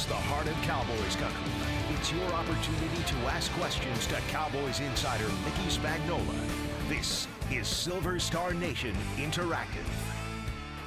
across the heart of Cowboys country. It's your opportunity to ask questions to Cowboys insider Mickey Spagnola. This is Silver Star Nation Interactive.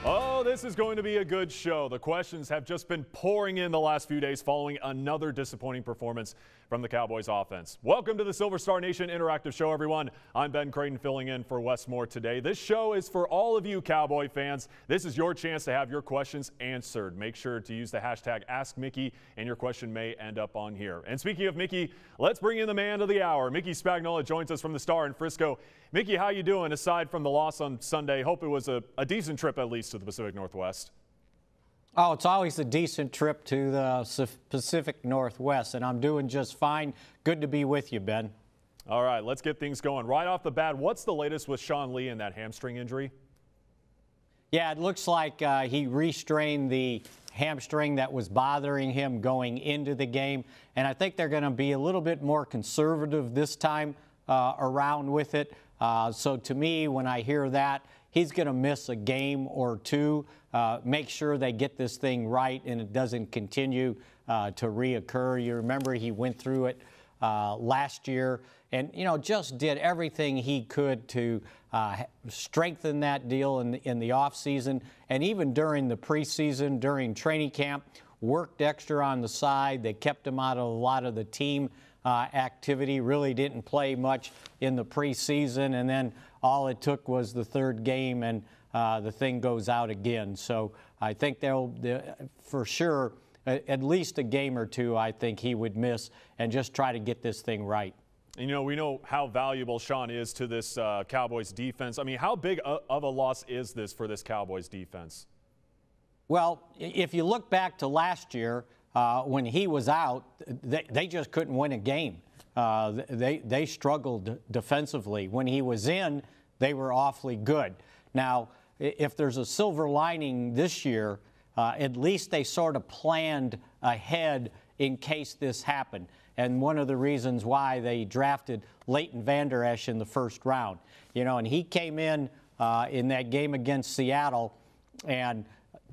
Oh, this is going to be a good show. The questions have just been pouring in the last few days following another disappointing performance from the Cowboys offense. Welcome to the Silver Star Nation Interactive Show, everyone. I'm Ben Creighton filling in for Wes Moore today. This show is for all of you Cowboy fans. This is your chance to have your questions answered. Make sure to use the hashtag AskMickey, and your question may end up on here. And speaking of Mickey, let's bring in the man of the hour. Mickey Spagnola joins us from the Star in Frisco. Mickey, how you doing aside from the loss on Sunday? Hope it was a decent trip at least to the Pacific Northwest. Oh, it's always a decent trip to the Pacific Northwest, and I'm doing just fine. Good to be with you, Ben. All right, let's get things going. Right off the bat, what's the latest with Sean Lee and that hamstring injury? Yeah, it looks like he restrained the hamstring that was bothering him going into the game, and I think they're going to be a little bit more conservative this time around with it. So to me, when I hear that, he's going to miss a game or two. Make sure they get this thing right and it doesn't continue to reoccur. You remember he went through it last year and, you know, just did everything he could to strengthen that deal in the offseason and even during the preseason, during training camp, worked extra on the side. They kept him out of a lot of the team activity, really didn't play much in the preseason, and then all it took was the third game and the thing goes out again. So I think they'll for sure, at least a game or two, I think he would miss and just try to get this thing right. You know, we know how valuable Sean is to this Cowboys defense. I mean, how big of a loss is this for this Cowboys defense? Well, if you look back to last year, when he was out, they just couldn't win a game. They struggled defensively. When he was in, they were awfully good. Now, if there's a silver lining this year, at least they sort of planned ahead in case this happened. And one of the reasons why they drafted Leighton Vander Esch in the first round. You know, and he came in that game against Seattle and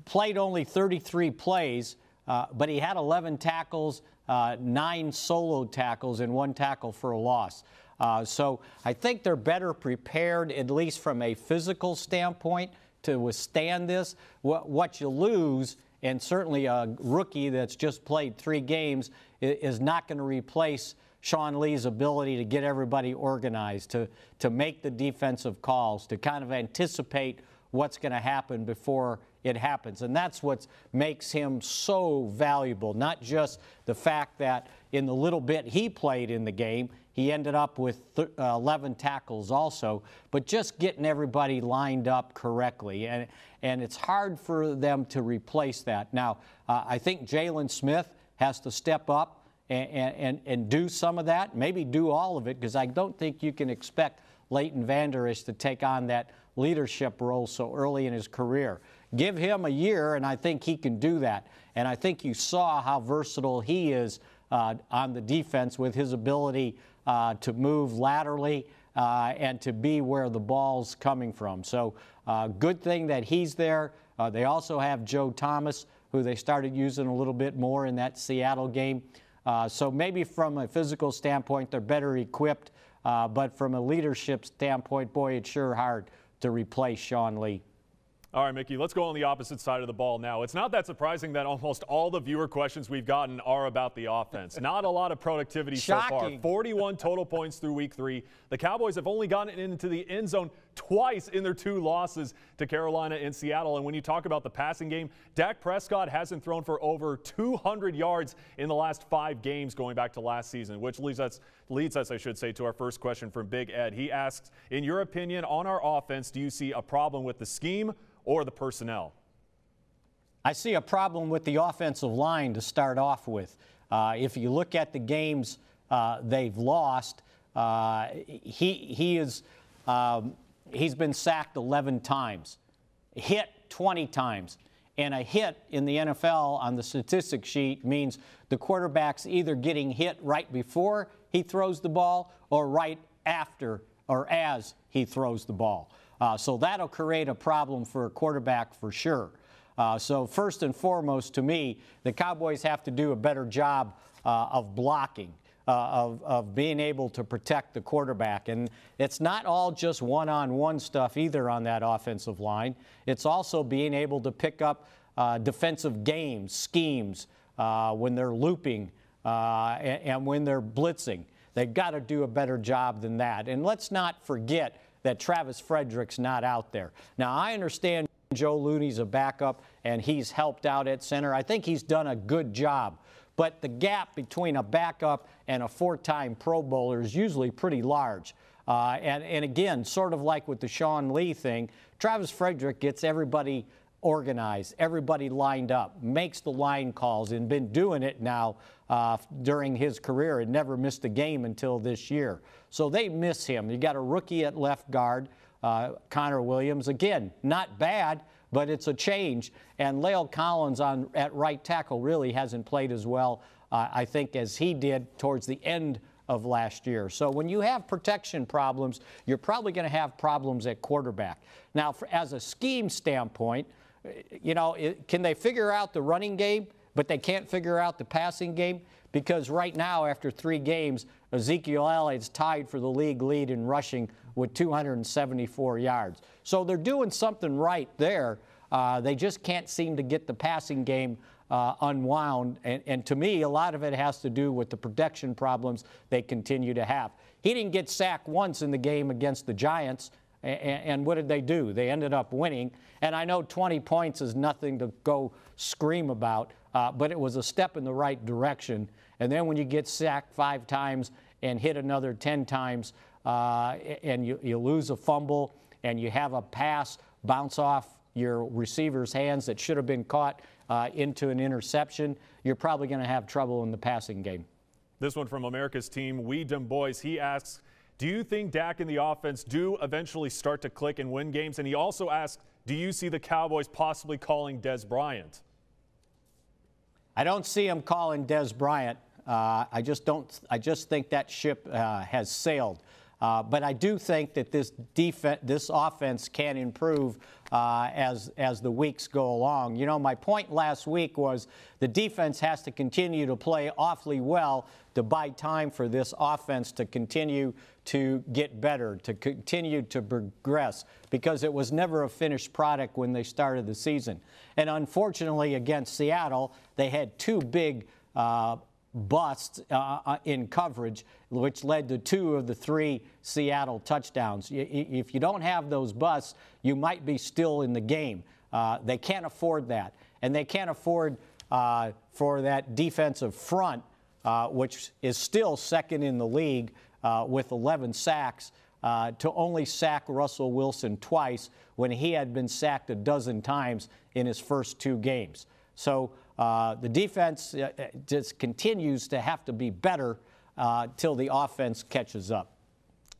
played only 33 plays, but he had 11 tackles, 9 solo tackles, and 1 tackle for a loss. So I think they're better prepared, at least from a physical standpoint, to withstand this. What you lose, and certainly a rookie that's just played 3 games, is not going to replace Sean Lee's ability to get everybody organized, to make the defensive calls, to kind of anticipate what's going to happen before it happens. And that's what makes him so valuable, not just the fact that in the little bit he played in the game, he ended up with 11 tackles also, but just getting everybody lined up correctly. And it's hard for them to replace that. Now, I think Jalen Smith has to step up and do some of that, maybe do all of it, because I don't think you can expect Leighton Vander Esch to take on that leadership role so early in his career. Give him a year, and I think he can do that. And I think you saw how versatile he is on the defense with his ability to move laterally and to be where the ball's coming from. So good thing that he's there. They also have Joe Thomas, who they started using a little bit more in that Seattle game. So maybe from a physical standpoint, they're better equipped. But from a leadership standpoint, boy, it's sure hard to replace Sean Lee. All right, Mickey, let's go on the opposite side of the ball now. It's not that surprising that almost all the viewer questions we've gotten are about the offense. Not a lot of productivity so far. 41 total points through week 3. The Cowboys have only gotten into the end zone twice in their 2 losses to Carolina and Seattle. And when you talk about the passing game, Dak Prescott hasn't thrown for over 200 yards in the last 5 games going back to last season, which leads us, I should say, to our first question from Big Ed. He asks, in your opinion on our offense, do you see a problem with the scheme or the personnel? I see a problem with the offensive line to start off with. If you look at the games they've lost, he's been sacked 11 times, hit 20 times. And a hit in the NFL on the statistics sheet means the quarterback's either getting hit right before he throws the ball or right after or as he throws the ball. So that'll create a problem for a quarterback for sure. So first and foremost, to me, the Cowboys have to do a better job of blocking, of being able to protect the quarterback. And it's not all just one-on-one stuff either on that offensive line. It's also being able to pick up defensive games, schemes, when they're looping and when they're blitzing. They've got to do a better job than that. And let's not forget that Travis Frederick's not out there. Now, I understand Joe Looney's a backup, and he's helped out at center. I think he's done a good job. But the gap between a backup and a four-time Pro Bowler is usually pretty large. And again, sort of like with the Sean Lee thing, Travis Frederick gets everybody organized, everybody lined up, makes the line calls, and been doing it now during his career and never missed a game until this year. So they miss him. You got a rookie at left guard, Connor Williams. Again, not bad, but it's a change. And La'el Collins at right tackle really hasn't played as well, I think, as he did towards the end of last year. So when you have protection problems, you're probably going to have problems at quarterback. Now, as a scheme standpoint, you know, can they figure out the running game, but they can't figure out the passing game? Because right now, after 3 games, Ezekiel Elliott's tied for the league lead in rushing with 274 yards. So they're doing something right there. They just can't seem to get the passing game unwound. And to me, a lot of it has to do with the protection problems they continue to have. He didn't get sacked once in the game against the Giants. And what did they do? They ended up winning. And I know 20 points is nothing to go scream about, but it was a step in the right direction. And then when you get sacked 5 times and hit another 10 times, and you lose a fumble and you have a pass bounce off your receiver's hands that should have been caught into an interception, you're probably going to have trouble in the passing game. This one from America's team, We Dem Boys. He asks, do you think Dak and the offense do eventually start to click and win games? And he also asks, do you see the Cowboys possibly calling Dez Bryant? I don't see him calling Dez Bryant. I just think that ship has sailed. But I do think that this offense can improve as the weeks go along. You know, my point last week was the defense has to continue to play awfully well to buy time for this offense to continue to get better, to continue to progress, because it was never a finished product when they started the season. And unfortunately, against Seattle, they had 2 big busts in coverage, which led to 2 of the 3 Seattle touchdowns. If you don't have those busts, you might be still in the game. They can't afford that. And they can't afford for that defensive front, which is still second in the league with 11 sacks, to only sack Russell Wilson twice when he had been sacked a dozen times in his first 2 games. So the defense just continues to have to be better till the offense catches up.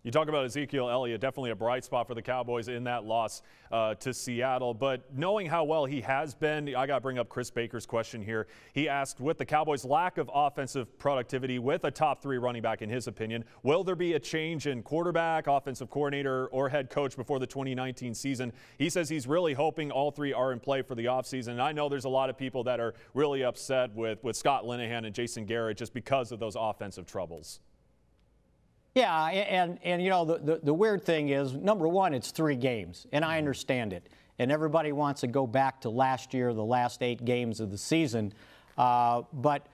You talk about Ezekiel Elliott, definitely a bright spot for the Cowboys in that loss to Seattle. But knowing how well he has been, I got to bring up Chris Baker's question here. He asked, with the Cowboys' lack of offensive productivity with a top 3 running back, in his opinion, will there be a change in quarterback, offensive coordinator, or head coach before the 2019 season? He says he's really hoping all 3 are in play for the offseason. And I know there's a lot of people that are really upset with Scott Linehan and Jason Garrett just because of those offensive troubles. Yeah, and you know, the weird thing is, number one, it's 3 games, and I understand it. And everybody wants to go back to last year, the last 8 games of the season. But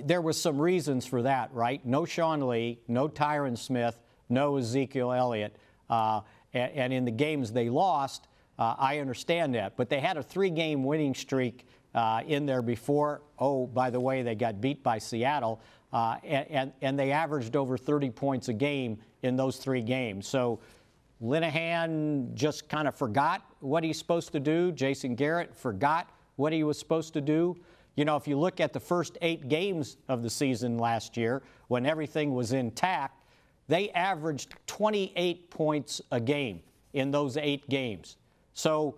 there was some reasons for that, right? No Sean Lee, no Tyron Smith, no Ezekiel Elliott. And in the games they lost, I understand that. But they had a 3-game winning streak in there before. Oh, by the way, they got beat by Seattle. And they averaged over 30 points a game in those 3 games. So Linehan just kind of forgot what he's supposed to do. Jason Garrett forgot what he was supposed to do. You know, if you look at the first 8 games of the season last year, when everything was intact, they averaged 28 points a game in those 8 games. So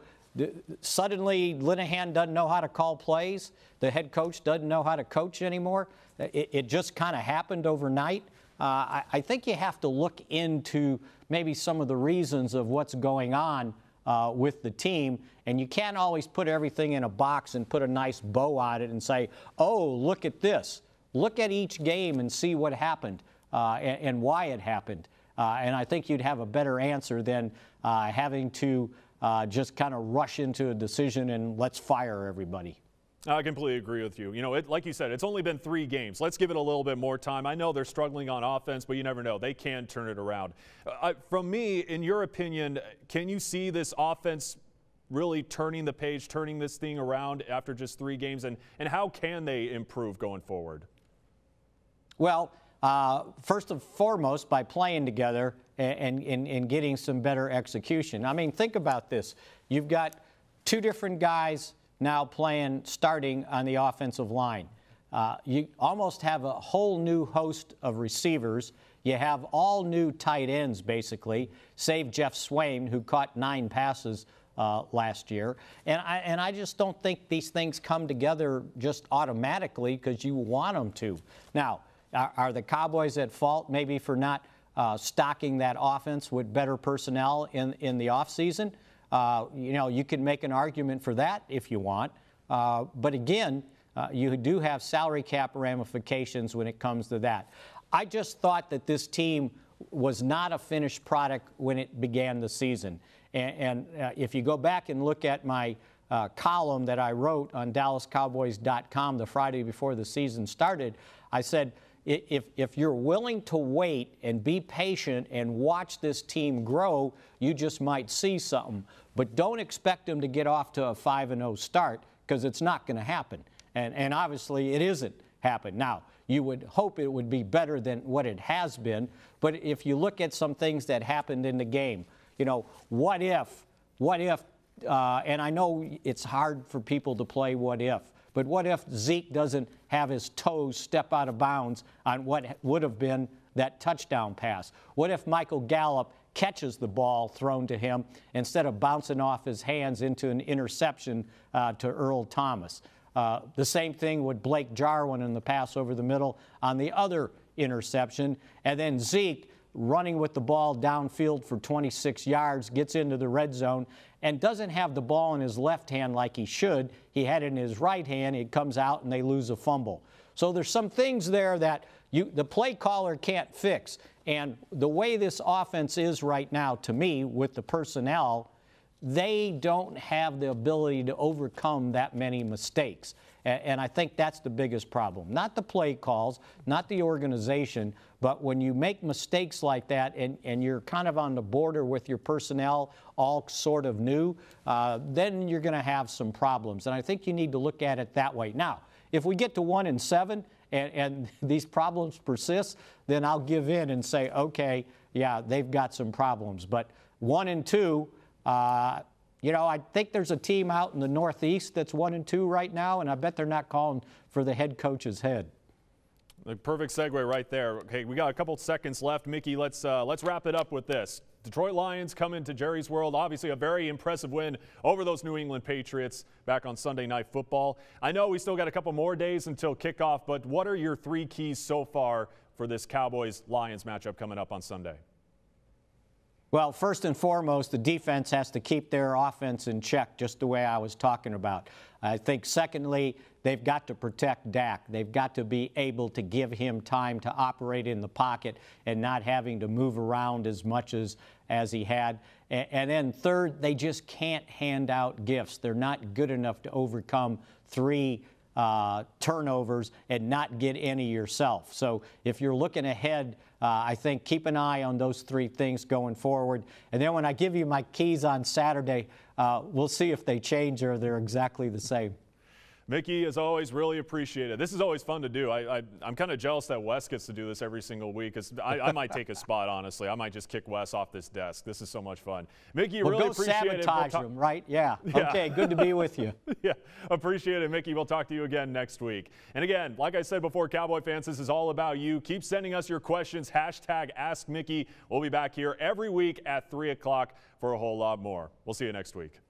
suddenly Linehan doesn't know how to call plays. The head coach doesn't know how to coach anymore. It just kind of happened overnight. I think you have to look into maybe some of the reasons of what's going on with the team, and you can't always put everything in a box and put a nice bow on it and say, oh, look at this. Look at each game and see what happened and why it happened. And I think you'd have a better answer than having to just kind of rush into a decision and let's fire everybody. I completely agree with you. You know, like you said, it's only been 3 games. Let's give it a little bit more time. I know they're struggling on offense, but you never know. They can turn it around. From me, in your opinion, can you see this offense really turning the page, turning this thing around after just 3 games? And how can they improve going forward? Well, first and foremost, by playing together and getting some better execution. I mean, think about this. You've got 2 different guys now starting on the offensive line. You almost have a whole new host of receivers. You have all new tight ends, basically, save Jeff Swain, who caught 9 passes last year. And I just don't think these things come together just automatically because you want them to. Now, are the Cowboys at fault maybe for not stocking that offense with better personnel in the offseason? You know, you can make an argument for that if you want. But again, you do have salary cap ramifications when it comes to that. I just thought that this team was not a finished product when it began the season. And if you go back and look at my column that I wrote on DallasCowboys.com the Friday before the season started, I said, if you're willing to wait and be patient and watch this team grow, you just might see something. But don't expect them to get off to a 5-0 start because it's not going to happen. And obviously it isn't happened. Now, you would hope it would be better than what it has been. But if you look at some things that happened in the game, you know, what if, and I know it's hard for people to play what if, but what if Zeke doesn't have his toes step out of bounds on what would have been that touchdown pass? What if Michael Gallup catches the ball thrown to him instead of bouncing off his hands into an interception to Earl Thomas? The same thing with Blake Jarwin in the pass over the middle on the other interception. And then Zeke running with the ball downfield for 26 yards, gets into the red zone, and doesn't have the ball in his left hand like he should. He had it in his right hand. It comes out, and they lose a fumble. So there's some things there that the play caller can't fix. And the way this offense is right now, to me, with the personnel, they don't have the ability to overcome that many mistakes. And I think that's the biggest problem. Not the play calls, not the organization, but when you make mistakes like that and you're kind of on the border with your personnel, all sort of new, then you're going to have some problems. And I think you need to look at it that way. Now, if we get to 1-7 and these problems persist, then I'll give in and say, okay, yeah, they've got some problems. But 1-2, you know, I think there's a team out in the Northeast that's 1-2 right now, and I bet they're not calling for the head coach's head. The perfect segue right there. Okay, we got a couple seconds left. Mickey, let's wrap it up with this. Detroit Lions come into Jerry's World. Obviously a very impressive win over those New England Patriots back on Sunday Night Football. I know we still got a couple more days until kickoff, but what are your 3 keys so far for this Cowboys-Lions matchup coming up on Sunday? Well, first and foremost, the defense has to keep their offense in check, just the way I was talking about. I think, secondly, they've got to protect Dak. They've got to be able to give him time to operate in the pocket and not having to move around as much as he had. And then third, they just can't hand out gifts. They're not good enough to overcome 3 turnovers and not get any yourself. So if you're looking ahead, I think keep an eye on those 3 things going forward. And then when I give you my keys on Saturday, we'll see if they change or they're exactly the same. Mickey, as always, really appreciate it. This is always fun to do. I'm kind of jealous that Wes gets to do this every single week because I might take a spot, honestly. I might just kick Wes off this desk. This is so much fun. Mickey, well, really appreciate it. Sabotage him, right? Yeah. Okay, good to be with you. Yeah, appreciate it, Mickey. We'll talk to you again next week. And again, like I said before, Cowboy fans, this is all about you. Keep sending us your questions. #AskMickey. We'll be back here every week at 3 o'clock for a whole lot more. We'll see you next week.